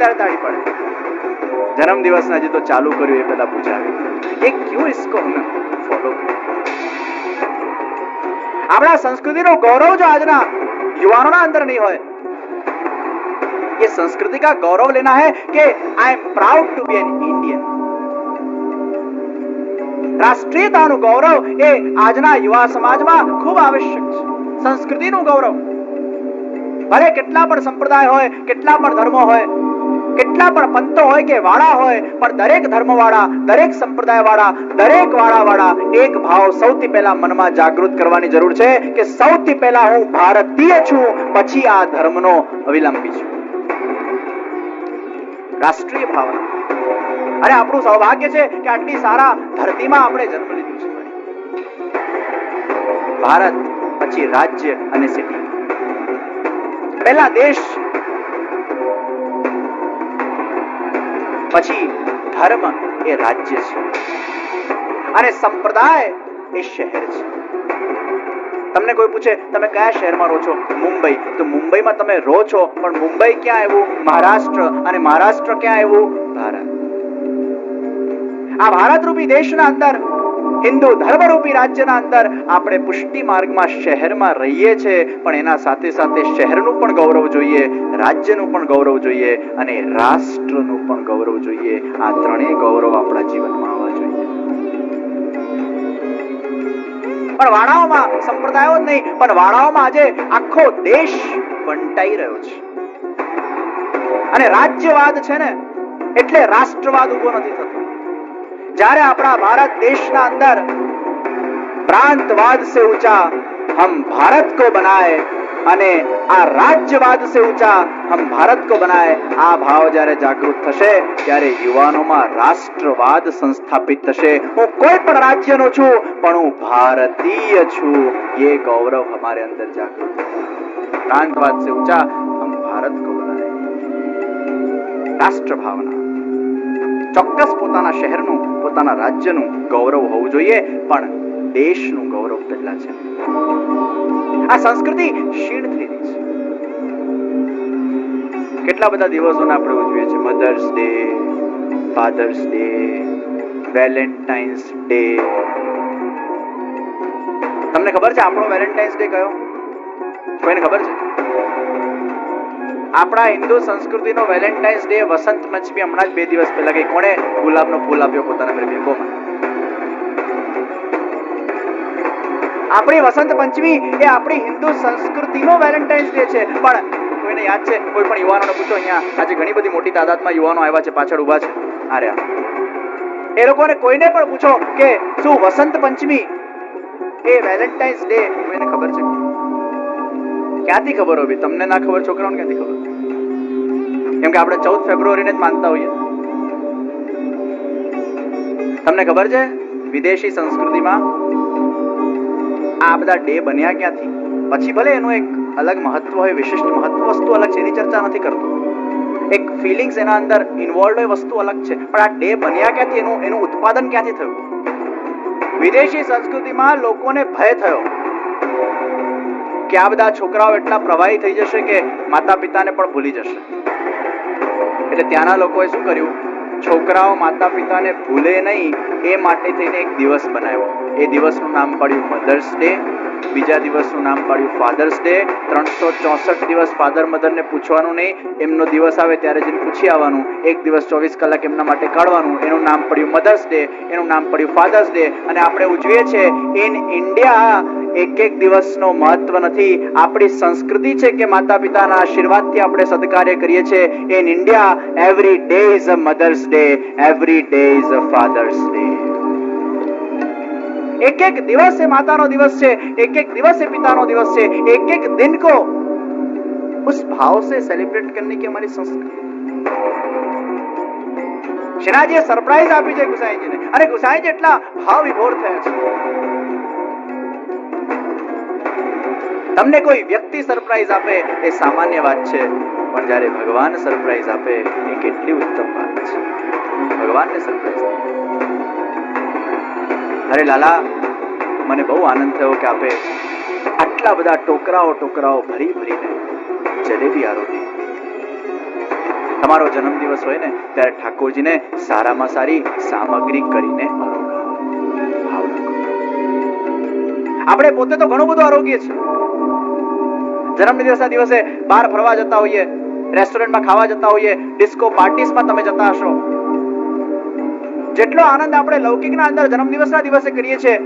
ત્યારે તાળી પડે. જન્મદિવસ હજી તો ચાલુ કર્યું એ પેલા પૂછાવે એ ક્યું इसको हमें फॉलो करें. આપણા સંસ્કૃતિનો ગૌરવ જો આજના યુવાનોના અંદર નહીં હોય, ये संस्कृति का गौरव लेना है कि I am proud to be an Indian. રાષ્ટ્રીયતાનું ગૌરવ એ આજના યુવા સમાજમાં ખૂબ આવશ્યક છે. સંસ્કૃતિનું ગૌરવ ભલે કેટલા પણ સંપ્રદાય હોય, કેટલા પણ ધર્મો હોય, કેટલા પણ પંથો હોય કે વાળા હોય, પણ દરેક ધર્મવાળા, દરેક સંપ્રદાયવાળા, દરેક વાળાવાળા એક ભાવ સૌથી પહેલા મનમાં જાગૃત કરવાની જરૂર છે કે સૌથી પહેલા હું ભારતીય છું, પછી આ ધર્મનો અવલંબી છું. રાષ્ટ્રીય ભાવના. અરે આપણું સૌભાગ્ય છે કે આટલી સારા ધરતીમાં આપણે જન્મ લીધું છે. ભારત, પછી રાજ્ય અને સિટી. પહેલા દેશ, પછી ધર્મ એ રાજ્ય છે અને સંપ્રદાય એ શહેર છે. તમને કોઈ પૂછે તમે કયા શહેરમાં રહો છો? મુંબઈ. તો મુંબઈમાં તમે રહો છો, પણ મુંબઈ ક્યાં આવ્યું? મહારાષ્ટ્ર. અને મહારાષ્ટ્ર ક્યાં આવ્યું? ભારત. આ ભારત રૂપી દેશના અંદર, હિન્દુ ધર્મરૂપી રાજ્યના અંદર આપણે પુષ્ટિ માર્ગમાં શહેરમાં રહીએ છીએ, પણ એના સાથે સાથે શહેરનું પણ ગૌરવ જોઈએ, રાજ્યનું પણ ગૌરવ જોઈએ અને રાષ્ટ્રનું પણ ગૌરવ જોઈએ. આ ત્રણેય ગૌરવ આપણા જીવનમાં આવવા જોઈએ. પણ વાળાઓમાં સંપ્રદાયો જ નહીં, પણ વાળાઓમાં આજે આખો દેશ વંટાઈ રહ્યો છે. અને રાજ્યવાદ છે ને એટલે રાષ્ટ્રવાદ ઉભો નથી થતો. જ્યારે આપણા ભારત દેશના અંદર प्रांतवाद से ऊंचा हम भारत को बनाए અને આ રાજ્યવાદ से ऊंचा हम भारत को बनाए, આ ભાવ જ્યારે જાગૃત થશે ત્યારે યુવાનોમાં રાષ્ટ્રવાદ સંસ્થાપિત થશે. હું કોઈ પણ રાજ્યનો છું, પણ હું ભારતીય છું, ये गौरव हमारे अंदर जागृत होगा. प्रांतवाद से ऊंचा हम भारत को बनाए. રાષ્ટ્ર ભાવના. ચોક્કસ પોતાના શહેરનું, પોતાના રાજ્યનું ગૌરવ હોવું જોઈએ, પણ દેશનું ગૌરવ પહેલા છે. આ સંસ્કૃતિ ક્ષીણ થઈ રહી છે. કેટલા બધા દિવસોને આપણે ઉજવીએ છીએ. Mother's day, father's day, valentine's day. તમને ખબર છે આપણો વેલેન્ટાઇન્સ ડે કયો? કોઈને ખબર છે? આપણા હિન્દુ સંસ્કૃતિનો વેલેન્ટાઇન્સ ડે વસંત પંચમી હમણાં જ 2 દિવસ પહેલા ગઈ. કોણે ગુલાબનો ફૂલ આપ્યો પોતાના પ્રેમિકોમાં? આપણી વસંત પંચમી એ આપણી હિન્દુ સંસ્કૃતિનો વેલેન્ટાઇન્સ ડે છે. પણ કોઈને યાદ છે? કોઈ પણ યુવાનોને પૂછો. અહીંયા આજે ઘણી બધી મોટી તાદાદમાં યુવાનો આવ્યા છે, પાછળ ઊભા છે. આર્યા એ લોકોને કોઈને પણ પૂછો કે શું વસંત પંચમી એ વેલેન્ટાઇન્સ ડે કોઈને ખબર છે? ક્યાંથી ખબર હોય? તમને ના ખબર, છોકરાઓને ક્યાંથી ખબર? કેમ કે આપણે 14 ફેબ્રુઆરીને જ માનતા હોઈએ. તમને ખબર છે વિદેશી સંસ્કૃતિમાં આ બધા ડે બન્યા ક્યાંથી? પછી ભલે એનું એક અલગ મહત્વ હોય, વિશિષ્ટ મહત્વ, વસ્તુ અલગ છે, એની ચર્ચા નથી કરતો. એક ફિલિંગ્સ એના અંદર ઇન્વોલ્વ હોય, વસ્તુ અલગ છે. પણ આ ડે બન્યા ક્યાંથી? એનું ઉત્પાદન ક્યાંથી થયું? વિદેશી સંસ્કૃતિમાં લોકોને ભય થયો કે આ બધા છોકરાઓ એટલા પ્રવાહી થઈ જશે કે માતા પિતાને પણ ભૂલી જશે. એટલે ત્યાંના લોકોએ શું કર્યું? છોકરાઓ માતા પિતાને ભૂલે નહીં એ માટે થઈને એક દિવસ બનાવ્યો. એ દિવસનું નામ પાડ્યું મધર્સ ડે. બીજા દિવસનું નામ પાડ્યું ફાધર્સ ડે. 364 દિવસ ફાધર મધરને પૂછવાનું નહીં, એમનો દિવસ આવે ત્યારે જઈને પૂછી આવવાનું. એક દિવસ 24 કલાક એમના માટે કાઢવાનું. એનું નામ પડ્યું મધર્સ ડે, એનું નામ પડ્યું ફાધર્સ ડે. અને આપણે ઉજવીએ છીએ ઇન ઇન્ડિયા. એક દિવસનો મહત્વ નથી. આપણી સંસ્કૃતિ છે કે માતા પિતાના આશીર્વાદથી આપણે સદકાર્ય કરીએ છીએ. In India every day is a mother's day, every day is a father's day. एक एक दिवस से माता नो दिवस है, एक एक दिवस से पिता नो दिवस है. एक एक दिन को उस भाव से सेलिब्रेट करने की हमारी संस्कृति. શિનાજીએ સરપ્રાઈઝ આપી છે ગુસાઈજીને, અને ગુસાઈજી એટલા ભાવ વિભોર થયા છે. તમને કોઈ વ્યક્તિ સરપ્રાઈઝ આપે એ સામાન્ય વાત છે, પણ જ્યારે ભગવાન સરપ્રાઈઝ આપે એ કેટલી ઉત્તમ વાત છે. ભગવાનને સરપ્રાઈઝ આપે. અરે લાલા, મને બહુ આનંદ થયો કે આપે આટલા બધા ટોકરાઓ ભરી ભરીને જલેબી આરોગી. તમારો જન્મદિવસ હોય ને ત્યારે ઠાકોરજીને સારામાં સારી સામગ્રી કરીને આરોગાવો. ભાવ રાખો. આપણે પોતે તો ઘણું બધું આરોગ્ય છે. જન્મદિવસના દિવસે બહાર ફરવા જતા હોઈએ, રેસ્ટોરન્ટમાં ખાવા જતા હોઈએ, ડિસ્કો પાર્ટીઝમાં તમે જતા હશો. જેટલો આનંદ આપણે લૌકિકના અંદર જન્મદિવસના દિવસે કરીએ છીએ,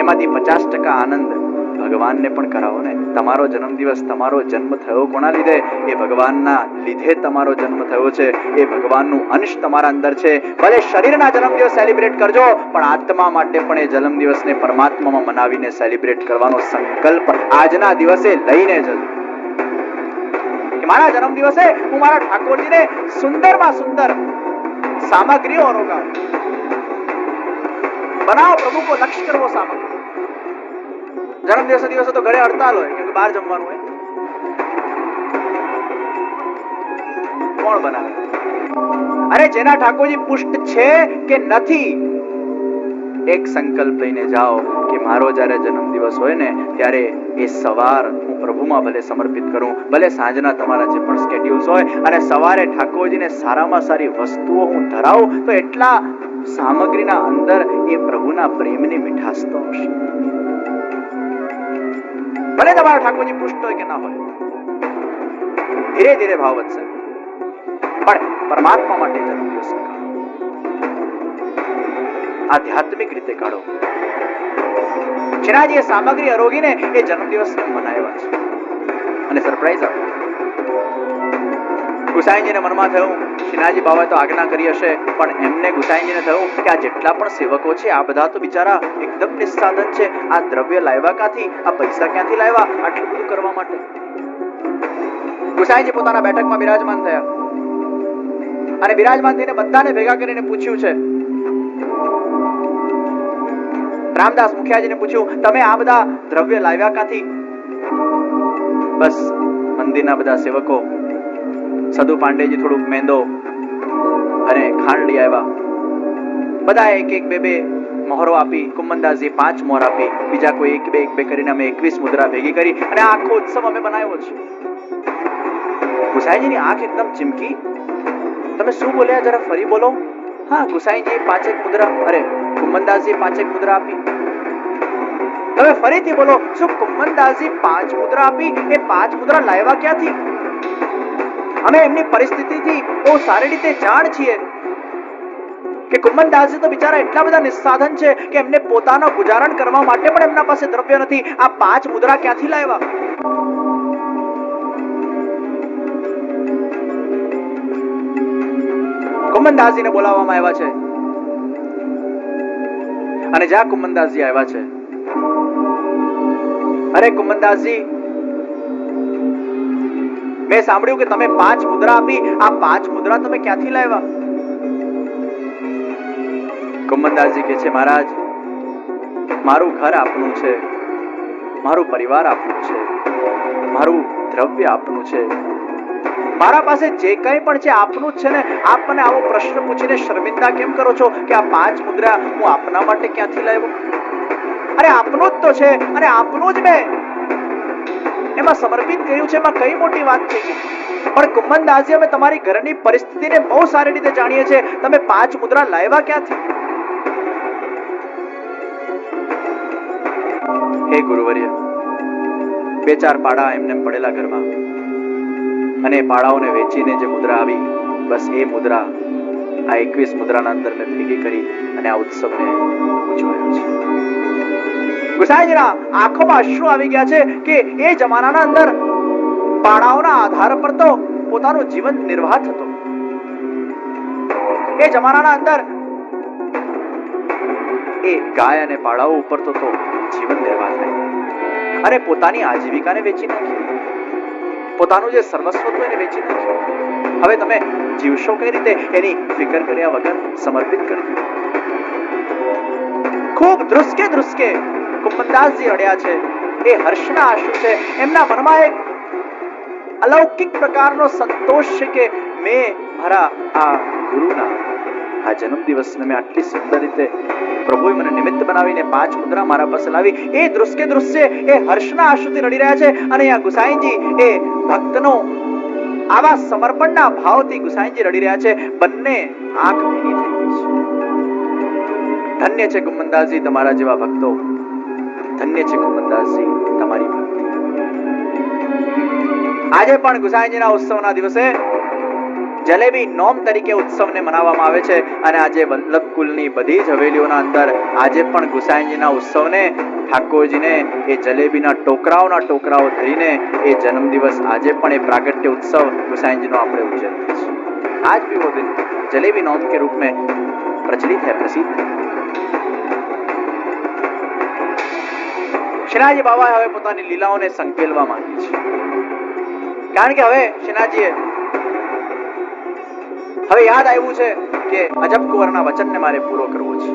એમાંથી 50% આનંદ ભગવાનને પણ કરાવો ને. તમારો જન્મદિવસ, તમારો જન્મ થયો કોના લીધે? એ ભગવાનના લીધે તમારો જન્મ થયો છે. એ ભગવાનનું અંશ તમારા અંદર છે. ભલે શરીરના જન્મદિવસ સેલિબ્રેટ કરજો, પણ આત્મા માટે પણ એ જન્મદિવસને પરમાત્મામાં મનાવીને સેલિબ્રેટ કરવાનો સંકલ્પ આજના દિવસે લઈને જજો કે મારા જન્મદિવસે હું મારા ઠાકોરજીને સુંદરમાં સુંદર સામગ્રીઓ અરોગાવું. બનાવો પ્રભુ કો લક્ષ્ય કરવો સામગ્રી. જન્મદિવસ દિવસે તો ઘરે હડતાલ હોય, કેમ કે બહાર જમવાનું હોય. કોણ બનાવે? અરે જેના ઠાકોરજી પુષ્ટ છે કે નથી, એક સંકલ્પ લઈને જાઓ કે મારો જ્યારે જન્મદિવસ હોય ને ત્યારે એ સવાર હું પ્રભુમાં ભલે સમર્પિત કરું, ભલે સાંજના તમારા જે પણ સ્કેડ્યુલ્સ હોય, અને સવારે ઠાકોરજીને સારામાં સારી વસ્તુઓ હું ધરાવું તો એટલા સામગ્રીના અંદર એ પ્રભુના પ્રેમની મીઠાશ તો હશે. ભલે તમારા ઠાકોરજી પુષ્ટ હોય કે ના હોય, ધીરે ધીરે ભાવ વધશે, પણ પરમાત્મા માટે જન્મદિવસ કાઢો, આધ્યાત્મિક રીતે કાઢો. શ્રીનાજી એ સામગ્રી અરોગીને એ જન્મદિવસને મનાવ્યા છે. અને સરપ્રાઈઝ આપો. ગુસાઈજીને મનમાં થયું શ્રીનાજી બાબાએ તો આજ્ઞા કરી હશે, પણ એમને ગુસાઈજીને થયું કે આ જેટલા પણ સેવકો છે આ બધા તો બિચારા એકદમ નિસ્સાધન છે. આ દ્રવ્ય લાવ્યા ક્યાંથી? આ પૈસા ક્યાંથી લાવ્યા આટલું બધું કરવા માટે? ગુસાઈજી પોતાના બેઠકમાં બિરાજમાન થયા અને બિરાજમાન થઈને બધાને ભેગા કરીને પૂછ્યું છે. રામદાસ મુખિયાજીને પૂછ્યું, તમે આ બધા દ્રવ્ય લાવ્યા ક્યાંથી? બસ મંદિરના બધા સેવકો, સદુ પાંડેજી થોડુંક મેંદો અને ખાંડ લઈ આવ્યા. બધા એક એક બે બે મોહરો આપી, કુમનદાસજી 5 મોહર આપી, બીજા કોઈ એક બે કરીને અમે 21 મુદ્રા ભેગી કરી અને આખો ઉત્સવ અમે બનાવ્યો છે. ગુસાઈજીની આંખ એકદમ ચીમકી. તમે શું બોલ્યા? જરા ફરી બોલો. હા, ગુસાઈજી 5 મુદ્રા, અરે કુમનદાસજી 5 મુદ્રા આપી. તમે ફરીથી બોલો. શું કુમનદાસજી 5 મુદ્રા આપી? એ 5 મુદ્રા લાવ્યા ક્યાંથી? અમે એમની પરિસ્થિતિથી બહુ સારી રીતે જાણ છીએ કે કુમનદાસજી તો બિચારા એટલા બધા નિસ્સાધન છે કે એમને પોતાનો ગુજારણ કરવા માટે પણ એમના પાસે દ્રવ્ય નથી. આ 5 મુદ્રા ક્યાંથી લાવ્યા? કુમનદાસજીને બોલાવવામાં આવ્યા છે અને જ્યાં કુમનદાસજી આવ્યા છે, અરે કુમનદાસજી, મેં સાંભળ્યું કે તમે 5 મુદ્રા આપી. આ 5 મુદ્રા તમે ક્યાંથી લાવ્યા? કુમનદાસજી કહે છે, મહારાજ, મારું ઘર આપનું છે, મારું પરિવાર આપનું છે, મારું દ્રવ્ય આપનું છે, મારા પાસે જે કંઈ પણ છે આપનું જ છે ને. આપ મને આવો પ્રશ્ન પૂછીને શર્મિંદા કેમ કરો છો કે આ 5 મુદ્રા હું આપના માટે ક્યાંથી લાવ્યો? અરે આપનું જ તો છે અને આપનું જ મેં એમાં સમર્પિત કર્યું છે. એમાં કઈ મોટી વાત છે? પણ કુમનદાસજી, અમે તમારી ઘરની પરિસ્થિતિને બહુ સારી રીતે જાણીએ છીએ. તમે 5 મુદ્રા લાવ્યા ક્યાંથી? હે ગુરુવર્ય, 2-4 પાડા એમને પડેલા ઘરમાં, અને પાડાઓને વેચીને જે મુદ્રા આવી, બસ એ મુદ્રા આ 21 મુદ્રાના અંદર મેં ભેગી કરી અને આ ઉત્સવને ઉજવાયો છે. ગુસાઈજીના આંખોમાં અશ્રુ આવી ગયા છે કે એ જમાનાના અંદર પાડાઓના આધાર પર તો પોતાનું જીવન નિર્વાહ થતો. એ જમાનાના અંદર એ ગાય અને પાડાઓ ઉપર તો જીવન નિર્વાહ થાય અને પોતાની આજીવિકાને વેચી નાખી, પોતાનું જે સર્વસ્વ હતું એને વેચી નાખ્યું. હવે તમે જીવશો કઈ રીતે એની ફિકર કર્યા વગર સમર્પિત કરી દીધું. ખૂબ ધ્રુસકે ધ્રુસકે કુમનદાસજી રડ્યા છે. એ હર્ષના આંસુ છે. એમના મનમાં એક અલૌકિક પ્રકારનો સંતોષ છે કે મેં મારા આ ગુરુના આ જન્મદિવસને મેં આટલી સુંદર રીતે પ્રભુએ મને નિમિત્ત બનાવીને 5 મુદ્રા મારા પાસે લાવી. એ ધ્રુસકે ધ્રુસકે એ હર્ષના આંસુથી રડી રહ્યા છે. અને આ ગુસાઈજી એ ભક્તનો આવા સમર્પણના ભાવથી ગુસાઈજી રડી રહ્યા છે. બંને આંખ ભીની થઈ ગઈ છે. ધન્ય છે ગુમનદાસજી તમારા જેવા ભક્તો, ધન્ય છે ગુમનદાસજી તમારી ભક્તિ. આજે પણ ગુસાઈજીના ઉત્સવના દિવસે જલેબી નોમ તરીકે ઉત્સવને મનાવવામાં આવે છે અને આજે વલ્લભ કુલની બધી જ હવેલીઓના અંદર આજે પણ ગુસાઈજીના ઉત્સવને ઠાકોરજીને એ જલેબીના ટોકરાઓના ટોકરાઓ ધરીને એ જન્મદિવસ આજે પણ એ प्रागट्य उत्सव गुसाईजीનો આપણે ઉજવીએ છીએ. आज भी वो दिन जलेबी नौम के रूप में प्रचलित है, प्रसिद्ध है. શ્રીનાથજી બાબા હવે પોતાની લીલાઓને સંકેલવા માંગે છે, કારણ કે હવે શ્રીનાથજીએ હવે યાદ આવ્યું છે કે અજબ કુંવરના વચનને મારે પૂરો કરવો છે.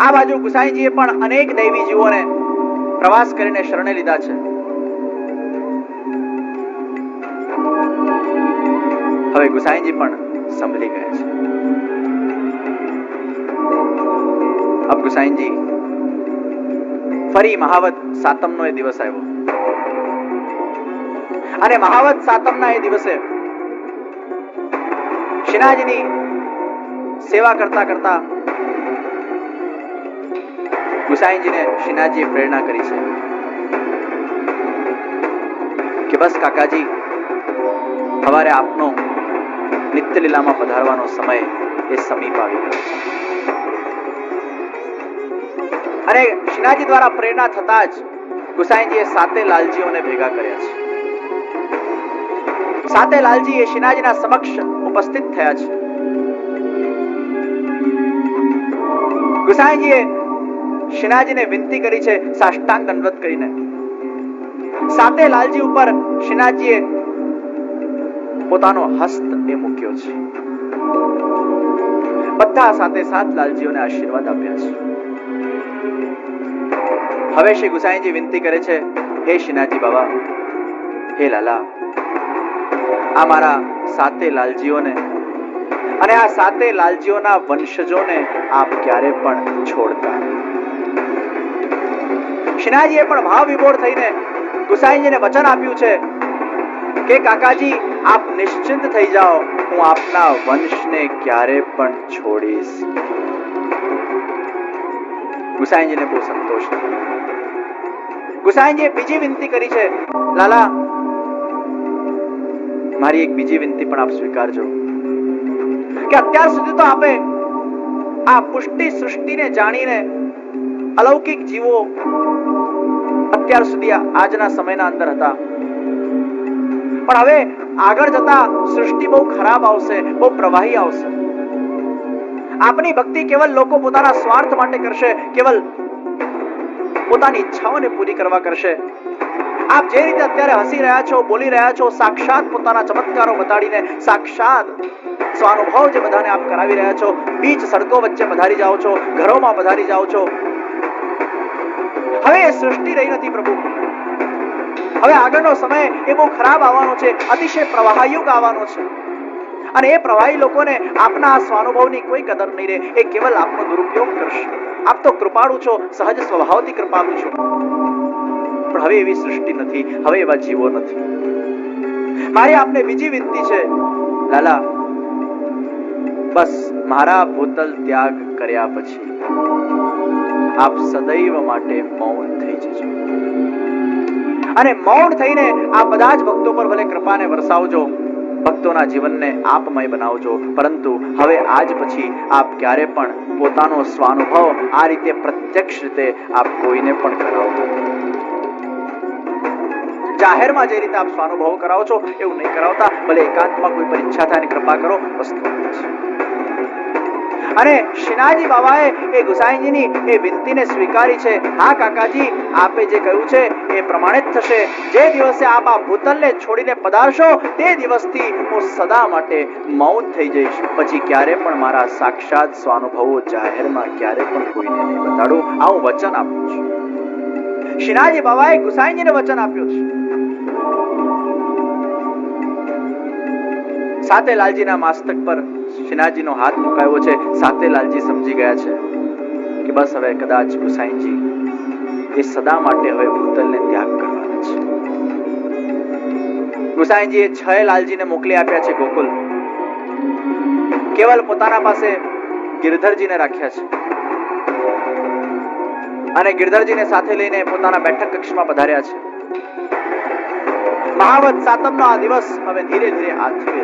આ બાજુ ગુસાઈજીએ પણ અનેક દૈવી જીવોને પ્રવાસ કરીને શરણે લીધા છે. હવે ગુસાઈજી પણ સંભળી ગયા છે. અબ ગુસાઈજી ફરી મહાવત સાતમનો એ દિવસ આવ્યો અને મહાવત સાતમના એ દિવસે શ્રીનાથજીની સેવા કરતા કરતા ગુસાઈજીને શ્રીનાથજીએ પ્રેરણા કરી છે કે બસ કાકાજી, સવારે આપનો નિત્ય લીલામાં પધારવાનો સમય એ સમીપ આવી ગયો છે. અને શ્રીનાથજી દ્વારા પ્રેરણા થતા જ ગુસાઈજીએ સાતે લાલજીઓને ભેગા કર્યા છે. સાતે લાલજી એ શ્રીનાથજીના સમક્ષ ઉપસ્થિત થયા છે. ગુસાઈજીએ શ્રીનાથજીને વિનંતી કરી છે સાષ્ટાંગ દંડવત કરીને. સાતે લાલજી ઉપર શ્રીનાથજીએ પોતાનો હસ્ત એ મૂક્યો છે. બધા સાતે સાત લાલજીઓને આશીર્વાદ આપ્યા છે. હવે શ્રી ગુસાઈજી વિનંતી કરે છે, હે શ્રીનાથજી બાબા, હે લાલા, આ મારા સાતે લાલજીઓને અને આ સાતે લાલજીઓના વંશજોને આપ ક્યારે પણ છોડતા. શ્રીનાથજીએ પણ ભાવ વિભોર થઈને ગુસાઈજીને વચન આપ્યું છે કે કાકાજી, આપ નિશ્ચિંત થઈ જાઓ, હું આપના વંશને ક્યારે પણ છોડીશ. ગુસાઈજીને બહુ સંતોષ થયો. ગુસાઈજીએ બીજી વિનંતી કરી છે, લાલા, મારી એક બીજી વિનંતી પણ આપ સ્વીકારજો કે અત્યાર સુધી તો આપે આ પુષ્ટિ સૃષ્ટિને જાણીને અલૌકિક જીવો અત્યાર સુધી આજના સમયના અંદર હતા, પણ હવે આગળ જતા સૃષ્ટિ બહુ ખરાબ આવશે, બહુ પ્રવાહી આવશે. આપની ભક્તિ કેવલ લોકો પોતાના સ્વાર્થ માટે કરશે, કેવલ પોતાની ઈચ્છાઓને પૂરી કરવા કરશે. આપ જે રીતે અત્યારે હસી રહ્યા છો, બોલી રહ્યા છો, સાક્ષાત પોતાના ચમત્કારો બતાડીને સાક્ષાત સ્વાનુભવ જે બધાને આપ કરાવી રહ્યા છો, બીચ સડકો વચ્ચે પધારી જાઓ છો, ઘરોમાં પધારી જાઓ છો. હવે એ સૃષ્ટિ રહી નથી પ્રભુ. હવે આગળનો સમય એ બહુ ખરાબ આવવાનો છે, અતિશય પ્રવાહયુગ આવવાનો છે. અને એ પ્રવાહી લોકોને આપના આ સ્વાનુભવની કોઈ કદર નહીં રહે. એ કેવલ આપનો દુરુપયોગ કરશે. આપ તો કૃપાળુ છો, સહજ સ્વભાવથી કૃપાળુ છો, પણ હવે એવી સૃષ્ટિ નથી, હવે એવા જીવો નથી. મારી આપને બીજી વિનંતી છે, લાલા, બસ મારા ભૂતલ ત્યાગ કર્યા પછી આપ સદૈવ માટે મૌન થઈ જજો અને મૌન થઈને આ બધા જ ભક્તો પર ભલે કૃપાને વરસાવજો, ભક્તોના જીવનને આપમય બનાવજો, પરંતુ હવે આજ પછી આપ ક્યારે પણ પોતાનો સ્વાનુભવ આ રીતે પ્રત્યક્ષ રીતે આપ કોઈને પણ કરાવજો. જાહેરમાં જે રીતે આપ સ્વાનુભવ કરાવો છો એવું નહીં કરાવતા. ભલે એકાંતમાં કોઈ પર ઈચ્છા થાય કૃપા કરો, વસ્તુ છે. અને શ્રીનાથજી બાબાએ એ ગુસાઈજીની એ વિનંતીને સ્વીકારી છે. હા કાકાજી, આપે જે કહ્યું છે એ પ્રમાણે જ થશે. જે દિવસે આપ આ ભૂતલને છોડીને પધારશો તે દિવસથી હું સદા માટે મૌન થઈ જઈશ. પછી ક્યારે પણ મારા સાક્ષાત સ્વાનુભવો જાહેરમાં ક્યારે પણ કોઈને નહીં બતાડું. આવું વચન આપું છું. શ્રીનાથજી બાબાએ ગુસાઈજીને વચન આપ્યું છે. સાતે લાલજીના મસ્તક પર શ્રીનાથજીનો હાથ મુકાયો છે. સાતે લાલજી સમજી ગયા છે કે બસ હવે કદાચ ગુસાઈજી એ સદા માટે હવે ભૂતલને ત્યાગ કરવાના છે. ગુસાઈજીએ 6 લાલજીને મોકલી આપ્યા છે ગોકુલ. કેવલ પોતાના પાસે ગિરધરજીને રાખ્યા છે અને ગિરધરજીને સાથે લઈને પોતાના બેઠક કક્ષમાં પધાર્યા છે. મહાવત સાતમનો આ દિવસ હવે ધીરે ધીરે આથમી